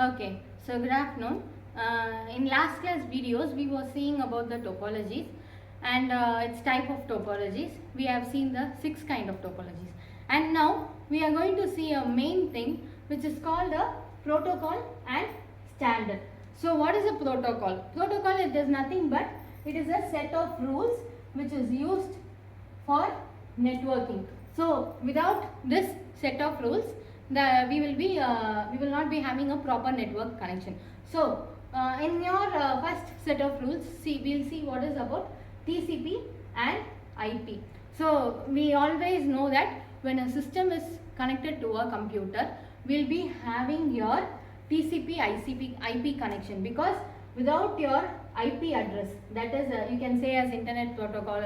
Okay, so good afternoon. In last class videos, we were seeing about the topologies and its type of topologies. We have seen the 6 kind of topologies. And now we are going to see a main thing which is called a protocol and standard. So what is a protocol? Protocol, it is nothing but it is a set of rules which is used for networking. So without this set of rules, we will not be having a proper network connection. So in your first set of rules, we'll see what is about TCP and IP. So we always know that when a system is connected to a computer, we'll be having your TCP IP connection, because without your IP address, that is you can say as internet protocol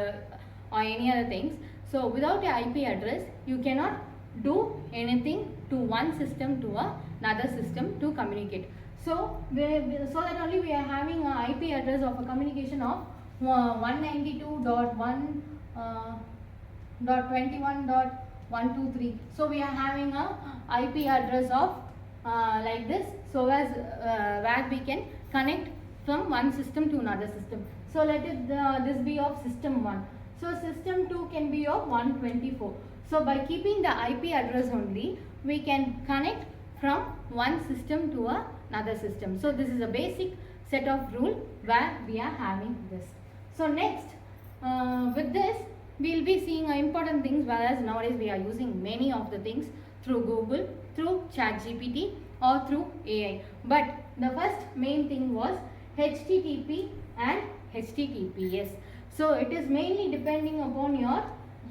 or any other things. So without your IP address, you cannot do anything to one system to another system to communicate. So that only we are having an IP address of a communication of 192.1.21.123. So we are having a IP address of like this, so as where we can connect from one system to another system. So let it this be of system 1. So system 2 can be of 124. So by keeping the IP address only, we can connect from one system to another system. So this is a basic set of rule where we are having this. So next, with this, we will be seeing important things, whereas nowadays we are using many of the things through Google, through ChatGPT or through AI. But the first main thing was HTTP and HTTPS. So it is mainly depending upon your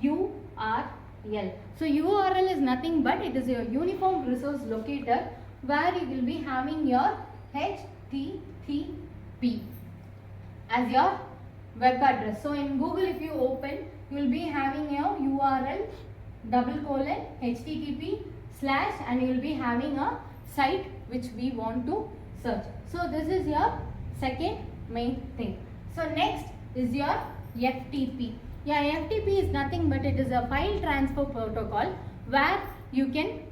URL. So URL is nothing but it is your uniform resource locator, where you will be having your HTTP as your web address. So in Google, if you open, you will be having your URL :HTTP/ and you will be having a site which we want to search. So this is your second main thing. So next is your FTP. Yeah, FTP is nothing but it is a file transfer protocol, where you can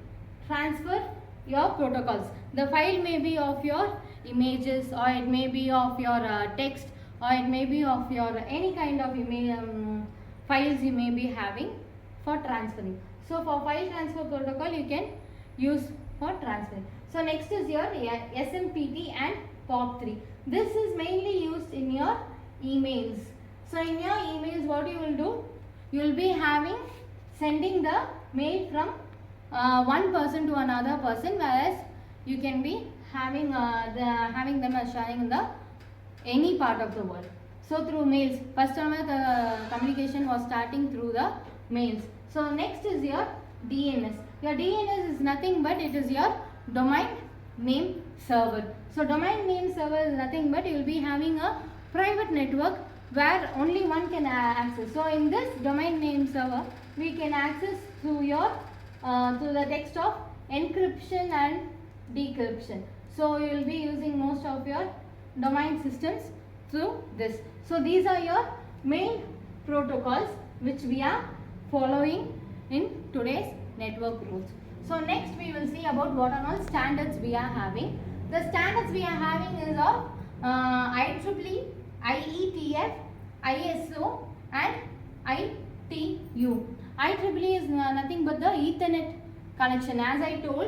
transfer your protocols. The file may be of your images, or it may be of your text, or it may be of your any kind of files you may be having for transferring. So for file transfer protocol, you can use for transferring. So next is your SMTP and POP3. This is mainly used in your emails. So in your emails, what you will do, you will be sending the mail from one person to another person, whereas you can be having them as sharing in the any part of the world. So through mails, first time the communication was starting through the mails. So next is your DNS. Your DNS is nothing but it is your domain name server. So domain name server is nothing but you will be having a private network where only one can access. So in this domain name server, we can access through your through the text of encryption and decryption. So you will be using most of your domain systems through this. So these are your main protocols which we are following in today's network rules. So next we will see about what are all standards we are having. The standards we are having is of IEEE, IETF, ISO and ITU. IEEE is nothing but the Ethernet connection. As I told,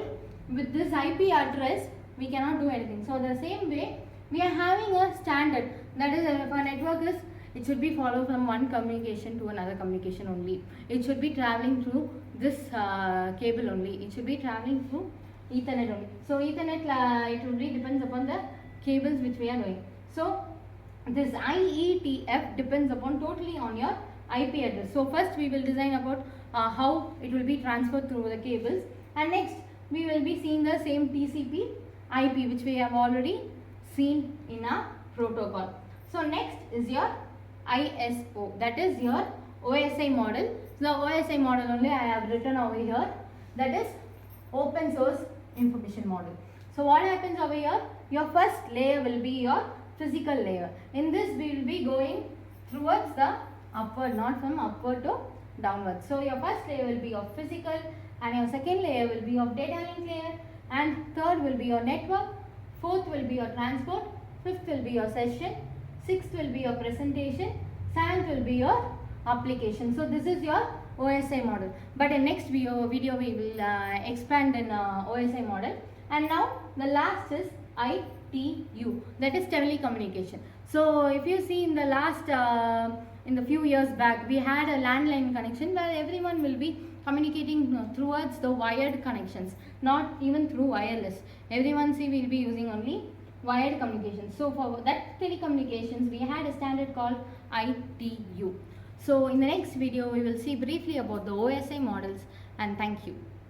with this IP address, we cannot do anything. So the same way, we are having a standard, that is if a network is, it should be followed from one communication to another communication only. It should be traveling through this cable only. It should be traveling through Ethernet only. So Ethernet, it really depends upon the cables which we are doing. So this IETF depends upon totally on your IP address. So first we will design about how it will be transferred through the cables, and next we will be seeing the same TCP IP which we have already seen in our protocol. So next is your ISO, that is your OSI model. So the OSI model only I have written over here, that is open source information model. So what happens over here, your first layer will be your physical layer. In this we will be going towards the upward, not from upward to downward. So your first layer will be of physical, and your second layer will be of data link layer, and third will be your network, 4th will be your transport, 5th will be your session, 6th will be your presentation, 7th will be your application. So this is your OSI model. But in next video we will expand in OSI model. And now the last is ITU, that is telecommunication. So if you see in the last in the few years back, we had a landline connection where everyone will be communicating towards the wired connections, not even through wireless. Everyone will be using only wired communication. So for that telecommunications, we had a standard called ITU. So in the next video, we will see briefly about the OSI models, and thank you.